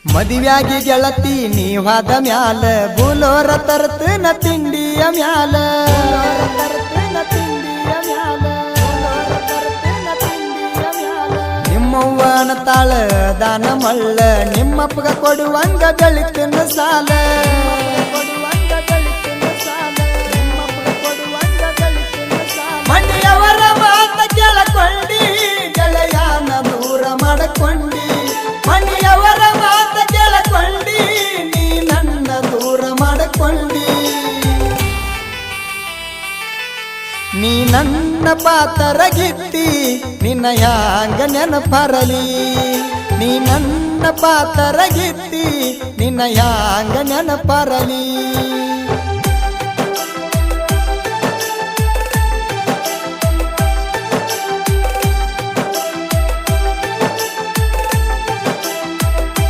ಮದುವ್ಯಾಗಿ ಗೆಳತಿ ನೀವಾದ ಮ್ಯಾಲ ಬುಲೋರ ತರ್ತನ ತಿಂಡಿಯ ಮ್ಯಾಲ ನಿಮ್ಮವ್ವನ ತಾಳ ದಾನ ಮಳ್ಳ ನಿಮ್ಮಪ್ಪಗ ಕೊಡುವಂಗ ಬೆಳಿತಿನ ಸಾಲ ಮನೆಯವರ ಮಾತ ಕೇಳಕೊಂಡಿ ಗೆಳೆಯನ ದೂರ ಮಾಡಕೊಂಡಿ ಮನೆಯವರ ಮಾತ ಕೇಳಕೊಂಡಿ ನೀ ನನ್ನ ದೂರ ಮಾಡಕೊಂಡಿ ನೀ ನನ್ನ ಪಾತರಗಿತ್ತಿ ನಿನ್ನ ಯಾಂಗ ನೆನಪರಲಿ ನೀ ನನ್ನ ಪಾತರಗಿತ್ತಿ ನಿನ್ನ ಯಾಂಗ ನೆನಪರಲಿ